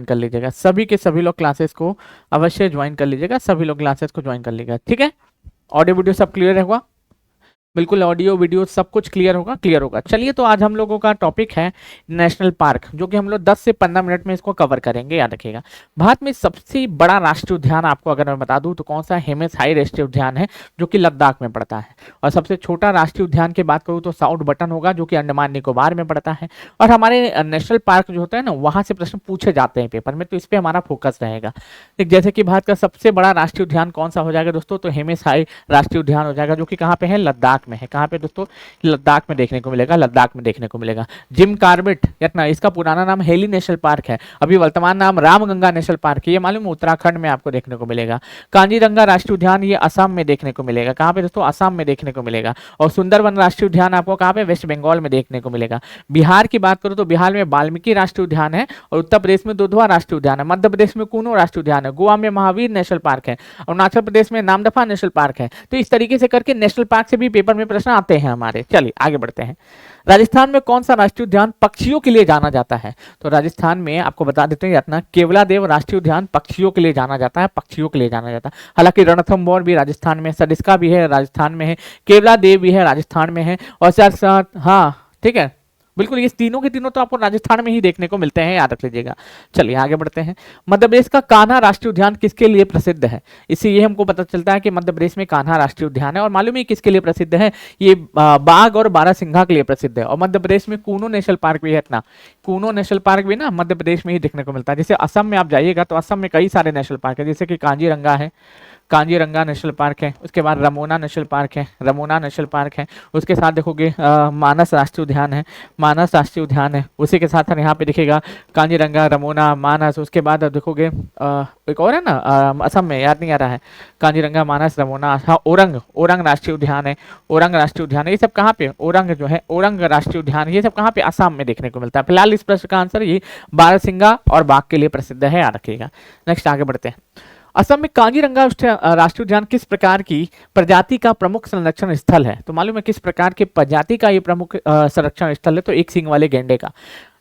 कर लीजिएगा, सभी के सभी लोग क्लासेस को अवश्य ज्वाइन कर लीजिएगा, सभी लोग क्लासेस को ज्वाइन कर लीजिएगा, ठीक है। ऑडियो वीडियो सब क्लियर होगा, बिल्कुल ऑडियो वीडियो सब कुछ क्लियर होगा, क्लियर होगा। चलिए तो आज हम लोगों का टॉपिक है नेशनल पार्क, जो कि हम लोग 10 से 15 मिनट में इसको कवर करेंगे, याद रखिएगा। भारत में सबसे बड़ा राष्ट्रीय उद्यान आपको अगर मैं बता दूं तो कौन सा हेमस हाई राष्ट्रीय उद्यान है, जो कि लद्दाख में पड़ता है। और सबसे छोटा राष्ट्रीय उद्यान की बात करूँ तो साउथ बटन होगा, जो कि अंडमान निकोबार में पड़ता है। और हमारे नेशनल पार्क जो होता है ना, वहां से प्रश्न पूछे जाते हैं पेपर में, तो इस पर हमारा फोकस रहेगा। जैसे कि भारत का सबसे बड़ा राष्ट्रीय उद्यान कौन सा हो जाएगा दोस्तों, तो हेमस हाई राष्ट्रीय उद्यान हो जाएगा, जो कि कहाँ पे है, लद्दाख में है। कहाँ पे दोस्तों, लद्दाख में देखने को मिलेगा, लद्दाख में देखने को मिलेगा। जिम कार्बेट ना, इसका पुराना नाम हेली नेशनल पार्क है, अभी वर्तमान नाम रामगंगा नेशनल पार्क है, ये मालूम उत्तराखंड में आपको देखने को मिलेगा। कांजीरंगा राष्ट्रीय उद्यान ये असम में देखने को मिलेगा, कहाँ पे दोस्तों, असम में देखने को मिलेगा। और सुंदरवन राष्ट्रीय उद्यान आपको कहाँ पे, वेस्ट बंगाल में देखने को मिलेगा। बिहार की बात करूँ तो बिहार में वाल्मीकि राष्ट्रीय उद्यान है, और उत्तर प्रदेश में दुधवा राष्ट्रीय उद्यान है, मध्य प्रदेश में कूनो राष्ट्रीय उद्यान है, गोवा में महावीर नेशनल पार्क है, अरुणाचल प्रदेश में नामदफा नेशनल पार्क है। तो इस तरीके से करके नेशनल पार्क से भी पेपर में प्रश्न आते हैं हमारे। चलिए आगे बढ़ते हैं। राजस्थान में कौन सा राष्ट्रीय उद्यान पक्षियों के लिए जाना जाता है, तो राजस्थान में आपको बता देते हैं अपना केवलादेव राष्ट्रीय उद्यान पक्षियों के लिए जाना जाता है, पक्षियों के लिए जाना जाता है। हालांकि रणथंभौर भी राजस्थान में, सरिस्का भी है राजस्थान में है, केवलादेव भी है राजस्थान में है, और साथ साथ हाँ ठीक है, बिल्कुल ये तीनों के तीनों तो आपको राजस्थान में ही देखने को मिलते हैं, याद रख लीजिएगा। चलिए आगे बढ़ते हैं। मध्य प्रदेश का कान्हा राष्ट्रीय उद्यान किसके लिए प्रसिद्ध है, इससे ये हमको पता चलता है कि मध्य प्रदेश में कान्हा राष्ट्रीय उद्यान है। और मालूम है किसके लिए प्रसिद्ध है, ये बाघ और बारहसिंघा के लिए प्रसिद्ध है। और मध्य प्रदेश में कूनो नेशनल पार्क भी है, इतना कूनो नेशनल पार्क भी ना मध्य प्रदेश में ही देखने को मिलता है। जैसे असम में आप जाइएगा तो असम में कई सारे नेशनल पार्क है, जैसे कि कांजीरंगा है, कांजीरंगा नेशनल पार्क है, उसके बाद रमोना नेशनल पार्क है, रमोना नेशनल पार्क है, उसके साथ देखोगे मानस राष्ट्रीय उद्यान है, मानस राष्ट्रीय उद्यान है, उसी के साथ यहाँ पे दिखेगा कांजीरंगा, रमोना, मानस। उसके बाद देखोगे एक और है ना असम में, याद नहीं आ रहा है, कांजीरंगा, मानस, रमोना, हाँ ओरंग, ओरंग राष्ट्रीय उद्यान है, ओरंग राष्ट्रीय उद्यान है। ये सब कहाँ पे, ओरंग जो है, ओरंग राष्ट्रीय उद्यान, ये सब कहाँ पे, असम में देखने को मिलता है। फिलहाल इस प्रश्न का आंसर ये बारहसिंघा और बाघ के लिए प्रसिद्ध है, याद रखिएगा। नेक्स्ट आगे बढ़ते हैं। असम में काजीरंगा राष्ट्रीय उद्यान किस प्रकार की प्रजाति का प्रमुख संरक्षण स्थल है, तो मालूम है किस प्रकार की प्रजाति का ये प्रमुख संरक्षण स्थल है, तो एक सींग वाले गेंडे का।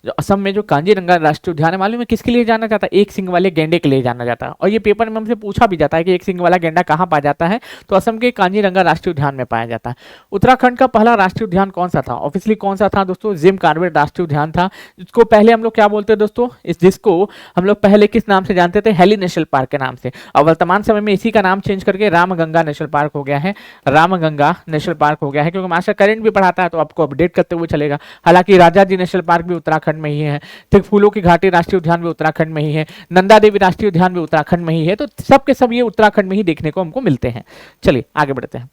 जो असम में जो काजीरंगा राष्ट्रीय उद्यान है, मालूम है किसके लिए जाना जाता है, एक सींग वाले गेंडे के लिए जाना जाता है। और ये पेपर में हमसे पूछा भी जाता है कि एक सींग वाला गेंडा कहाँ पाया जाता है, तो असम के काजीरंगा राष्ट्रीय उद्यान में पाया जाता है। उत्तराखंड का पहला राष्ट्रीय उद्यान कौन सा था, ऑब्वियसली कौन सा था दोस्तों, जिम कार्बेट राष्ट्रीय उद्यान था, जिसको पहले हम लोग क्या बोलते हैं दोस्तों, जिसको हम लोग पहले किस नाम से जानते थे, हेली नेशनल पार्क के नाम से। और वर्तमान समय में इसी का नाम चेंज करके रामगंगा नेशनल पार्क हो गया है, रामगंगा नेशनल पार्क हो गया है, क्योंकि मास्टर करंट भी पढ़ाता है तो आपको अपडेट करते हुए चलेगा। हालांकि राजा जी नेशनल पार्क भी उत्तराखंड में ही है, ठीक, फूलों की घाटी राष्ट्रीय उद्यान भी उत्तराखंड में ही है, नंदा देवी राष्ट्रीय उद्यान भी उत्तराखंड में ही है। तो सब के सब ये उत्तराखंड में ही देखने को हमको मिलते हैं। चलिए आगे बढ़ते हैं।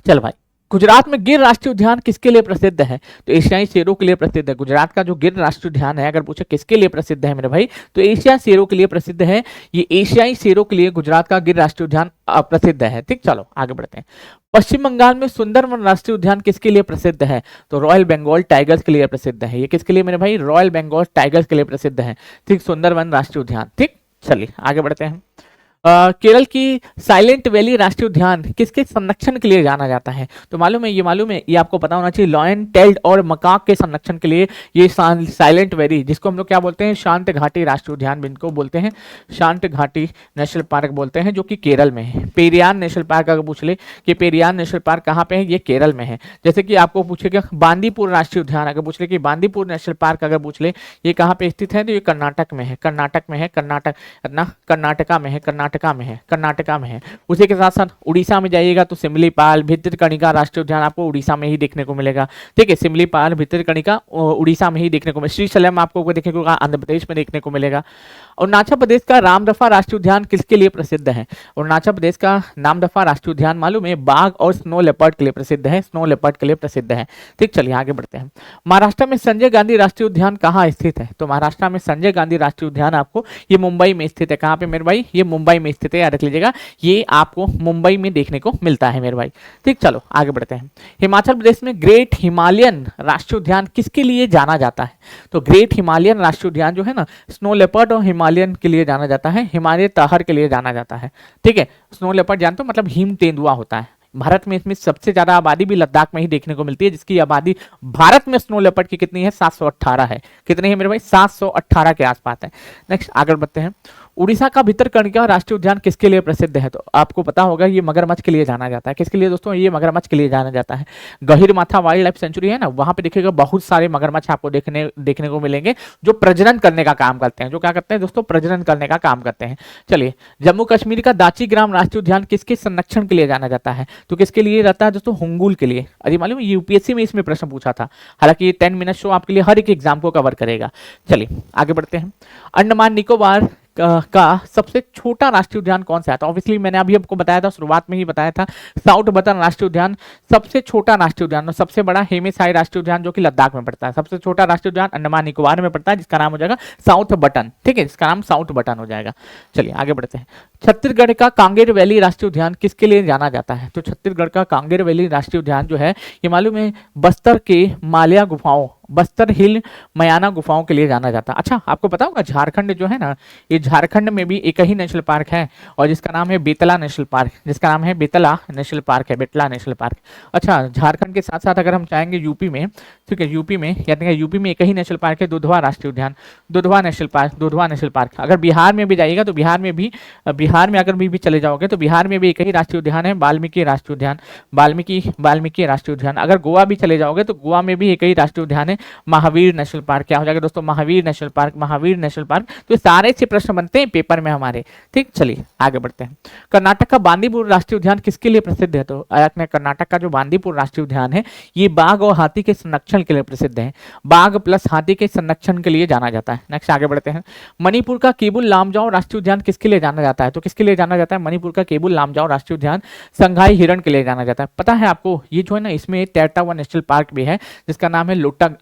चल भाई, गुजरात में गिर राष्ट्रीय उद्यान किसके लिए प्रसिद्ध है, तो एशियाई शेरों के लिए प्रसिद्ध है। गुजरात का जो गिर राष्ट्रीय उद्यान है, अगर पूछे किसके लिए प्रसिद्ध है मेरे भाई, तो एशियाई शेरों के लिए प्रसिद्ध है। ये एशियाई शेरों के लिए गुजरात का गिर राष्ट्रीय उद्यान प्रसिद्ध है। ठीक, चलो आगे बढ़ते हैं। पश्चिम बंगाल में सुंदरवन राष्ट्रीय उद्यान किसके लिए प्रसिद्ध है, तो रॉयल बंगाल टाइगर्स के लिए प्रसिद्ध है। ये किसके लिए मेरे भाई, रॉयल बंगाल टाइगर्स के लिए प्रसिद्ध है। ठीक, सुंदरवन राष्ट्रीय उद्यान। ठीक, चलिए आगे बढ़ते हैं। केरल की साइलेंट वैली राष्ट्रीय उद्यान किसके संरक्षण के लिए जाना जाता है, तो मालूम है, ये आपको पता होना चाहिए, लॉयन, टेल्ड और मकाक के संरक्षण के लिए ये साइलेंट वैली, जिसको हम लोग क्या बोलते हैं, शांत घाटी राष्ट्रीय उद्यान इनको बोलते हैं, शांत घाटी नेशनल पार्क बोलते हैं, जो कि केरल में है। पेरियार नेशनल पार्क अगर पूछ ले कि पेरियार नेशनल पार्क कहाँ पे है, ये केरल में है। जैसे कि आपको पूछेगा बांदीपुर राष्ट्रीय उद्यान, अगर पूछ ले कि बांदीपुर नेशनल पार्क अगर पूछ ले ये कहाँ पे स्थित है, तो ये कर्नाटक में है, कर्नाटक में है, कर्नाटका में है, कर्नाटका में है। उसी के साथ साथ उड़ीसा में जाइएगा तो सिमलीपाल भितरकणिका राष्ट्रीय उद्यान आपको उड़ीसा में ही देखने को मिलेगा। ठीक है, सिमलीपाल भितरकणिका उड़ीसा में ही देखने को मिलेगा। श्रीशैलम आपको देखने को आंध्र प्रदेश में देखने को मिलेगा। अरुणाचल प्रदेश का नामदफा राष्ट्रीय उद्यान किसके लिए प्रसिद्ध है, अरुणाचल प्रदेश का नामदफा राष्ट्रीय उद्यान मालूम है, बाघ और स्नो लेपर्ड के लिए प्रसिद्ध है, स्नो लेपर्ड के लिए प्रसिद्ध है। ठीक, चलिए आगे बढ़ते हैं। महाराष्ट्र में संजय गांधी राष्ट्रीय उद्यान कहाँ स्थित है, तो महाराष्ट्र में संजय गांधी राष्ट्रीय उद्यान आपको ये मुंबई में स्थित है। कहाँ पे मेरे भाई, ये मुंबई में स्थित है, याद रख लीजिएगा, ये आपको मुंबई में देखने को मिलता है मेरे भाई। ठीक, चलो आगे बढ़ते हैं। हिमाचल प्रदेश में ग्रेट हिमालयन राष्ट्रीय उद्यान किसके लिए जाना जाता है, तो ग्रेट हिमालयन राष्ट्रीय उद्यान जो है ना, स्नो लेपर्ड और हिमालयन के लिए जाना जाता है, हिमालय तहर के लिए जाना जाता है। ठीक है, स्नो लेपर्ड जानते हो, मतलब हिम तेंदुआ होता है, भारत में इसमें सबसे ज्यादा आबादी भी लद्दाख में ही देखने को मिलती है, जिसकी आबादी भारत में स्नो लेपर्ड की कितनी है, 718 है। कितनी है मेरे भाई, 718 के आसपास है। नेक्स्ट आगे बढ़ते हैं। उड़ीसा का भितरकनिका राष्ट्रीय उद्यान किसके लिए प्रसिद्ध है? तो आपको पता होगा ये मगरमच्छ के लिए जाना जाता है। किसके लिए दोस्तों, ये मगरमच्छ के लिए जाना जाता है। गहीरमाथा वाइल्ड लाइफ सेंचुरी है ना, वहां पे देखिएगा बहुत सारे मगरमच्छ आपको देखने को मिलेंगे जो प्रजनन करने का काम करते हैं। जो क्या करते हैं दोस्तों, प्रजनन करने का काम करते हैं। चलिए, जम्मू कश्मीर का दाची ग्राम राष्ट्रीय उद्यान किसके संरक्षण के लिए जाना जाता है? तो किसके लिए रहता है दोस्तों, हुंगुल के लिए। अरे मालूम यूपीएससी में इसमें प्रश्न पूछा था। हालांकि ये 10 मिनट शो आपके लिए हर एक एग्जाम को कवर करेगा। चलिए आगे बढ़ते हैं। अंडमान निकोबार का सबसे छोटा राष्ट्रीय उद्यान कौन सा है? तो ऑब्वियसली मैंने अभी आपको बताया था, शुरुआत में ही बताया था, साउथ बटन राष्ट्रीय उद्यान सबसे छोटा राष्ट्रीय उद्यान, और सबसे बड़ा हेमेसाई राष्ट्रीय उद्यान जो कि लद्दाख में पड़ता है। सबसे छोटा राष्ट्रीय उद्यान अंडमान निकोबार में पड़ता है, जिसका नाम हो जाएगा साउथ बटन। ठीक है, जिसका नाम साउथ बटन हो जाएगा। चलिए आगे बढ़ते हैं। छत्तीसगढ़ का कांगेर वैली राष्ट्रीय उद्यान किसके लिए जाना जाता है? तो छत्तीसगढ़ का कांगेर वैली राष्ट्रीय उद्यान जो है, ये मालूम है बस्तर के माल्या गुफाओं, बस्तर हिल मयाना गुफाओं के लिए जाना जाता है। अच्छा, आपको पता होगा झारखंड जो है ना, ये झारखंड में भी एक ही नेशनल पार्क है, और जिसका नाम है बेतला नेशनल पार्क। जिसका नाम है बेतला नेशनल पार्क है, बेतला नेशनल पार्क। अच्छा, झारखंड के साथ साथ अगर हम चाहेंगे यूपी में, ठीक है, यूपी में यानी यूपी में एक ही नेशनल पार्क है, दुधवा राष्ट्रीय उद्यान, Dudhwa national park, Dudhwa national park. अगर बिहार में भी जाइएगा तो बिहार में अगर भी चले जाओगे तो बिहार में भी एक ही राष्ट्रीय उद्यान है, वाल्मीकि राष्ट्रीय उद्यान, वाल्मीकि राष्ट्रीय उद्यान। अगर गोवा भी चले जाओगे तो गोवा में भी एक ही राष्ट्रीय उद्यान है, महावीर नेशनल पार्क। क्या हो जाएगा दोस्तों, Mahavir national park, Mahavir national park. तो सारे से प्रश्न बनते हैं पेपर में हमारे। ठीक, चलिए आगे बढ़ते हैं। कर्नाटक का बांदीपुर राष्ट्रीय उद्यान किसके लिए प्रसिद्ध है? तो कर्नाटक का जो बांदीपुर राष्ट्रीय उद्यान है, ये बाघ और हाथी के संरक्षण के लिए प्रसिद्ध है। बाघ प्लस हाथी के संरक्षण के लिए जाना जाता है। नेक्स्ट आगे बढ़ते हैं। मणिपुर का केबुल लामजाओ राष्ट्रीय उद्यान किसके लिए जाना जाता है? तो किसके लिए जाना जाता है मणिपुर का केबुल लामजाओ राष्ट्रीय उद्यान? संघाई हिरण के लिए जाना जाता है। पता है आपको, ये जो है ना, इसमें तेरटावा नेशनल पार्क भी है, जिसका नाम है लोटक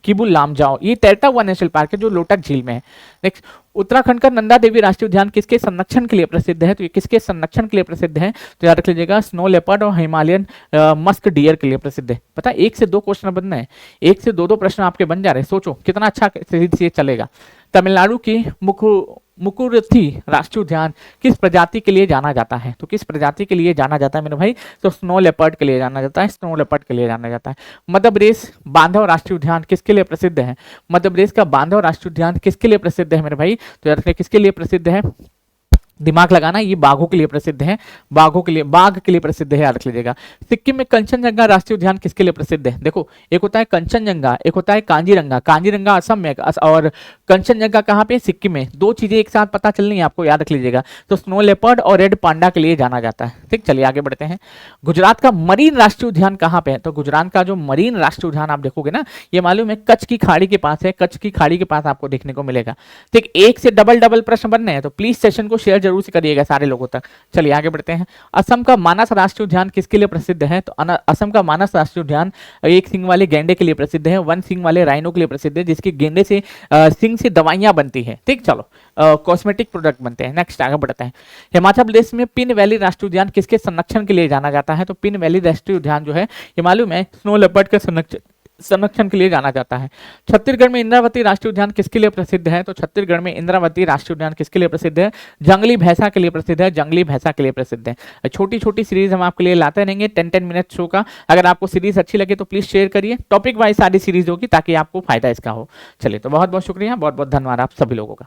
केबुल लामजाओ। ये तेरटावा नेशनल पार्क है जो लोटक झील में है। नेक्स्ट, उत्तराखंड का नंदा देवी राष्ट्रीय उद्यान किसके संरक्षण के लिए प्रसिद्ध है? तो ये किसके संरक्षण के लिए प्रसिद्ध है? तो याद रख लीजिएगा, स्नो लेपर्ड और हिमालयन मस्क डियर के लिए प्रसिद्ध है। पता है, 1 से 2 क्वेश्चन बनना है, 1 से 2 प्रश्न आपके बन जा रहे हैं। सोचो कितना अच्छा सीरीज से चलेगा। तमिलनाडु की मुकुरुथी राष्ट्रीय उद्यान किस प्रजाति के लिए जाना जाता है? तो किस प्रजाति के लिए जाना जाता है मेरे भाई? तो स्नो लेपर्ड के लिए जाना जाता है, स्नो लेपर्ड के लिए जाना जाता है। मध्य प्रदेश बांधव राष्ट्रीय उद्यान किसके लिए प्रसिद्ध है? मध्य प्रदेश का बांधव राष्ट्रीय उद्यान किसके लिए प्रसिद्ध है मेरे भाई? तो यार किसके लिए प्रसिद्ध है? दिमाग लगाना, ये बाघों के लिए प्रसिद्ध है, बाघों के लिए, बाघ के लिए प्रसिद्ध है, याद रख लीजिएगा। सिक्किम में कंचनजंगा राष्ट्रीय उद्यान किसके लिए प्रसिद्ध है? देखो, एक होता है कंचनजंगा, एक होता है कांजीरंगा। कांजीरंगा असम में और कंचनजंगा कहाँ पे? सिक्किम में। 2 चीजें एक साथ पता चलनी है आपको, याद रख लीजिएगा। तो स्नो लेपर्ड और रेड पांडा के लिए जाना जाता है। ठीक, चलिए आगे बढ़ते हैं। गुजरात का मरीन राष्ट्रीय उद्यान कहाँ पे है? तो गुजरात का जो मरीन राष्ट्रीय उद्यान आप देखोगे ना, ये मालूम है कच्छ की खाड़ी के पास है, कच्छ की खाड़ी के पास आपको देखने को मिलेगा। ठीक, 1 से डबल प्रश्न बनने हैं, तो प्लीज सेशन को शेयर जरूर से करिएगा सारे लोगों तक। चलिए आगे बढ़ते हैं। असम का मानस राष्ट्रीय उद्यान किसके लिए प्रसिद्ध है? तो असम का मानस राष्ट्रीय उद्यान एक सिंग वाले गैंडे के लिए प्रसिद्ध है, 1 सिंग वाले राइनो के लिए प्रसिद्ध है, जिसके गेंडे से सिंग से दवाइयां बनती है। ठीक, चलो कॉस्मेटिक प्रोडक्ट बनते हैं। नेक्स्ट आगे बढ़ते हैं। हिमाचल प्रदेश में पिन वैली राष्ट्रीय उद्यान किसके संरक्षण के लिए जाना जाता है? तो पिन वैली राष्ट्रीय उद्यान जो है, ये मालूम है स्नो लेपर्ड के संरक्षण के लिए जाना जाता है। छत्तीसगढ़ में इंद्रावती राष्ट्रीय उद्यान किसके लिए प्रसिद्ध है? तो छत्तीसगढ़ में इंद्रावती राष्ट्रीय उद्यान किसके लिए प्रसिद्ध है? जंगली भैंसा के लिए प्रसिद्ध है, जंगली भैंसा के लिए प्रसिद्ध है। छोटी छोटी सीरीज हम आपके लिए लाते रहेंगे 10-10 मिनट शो का। अगर आपको सीरीज अच्छी लगे तो प्लीज शेयर करिए, टॉपिक वाइज सारी सीरीज होगी ताकि आपको फायदा इसका हो। चलिए, तो बहुत बहुत शुक्रिया, बहुत बहुत धन्यवाद आप सभी लोगों का।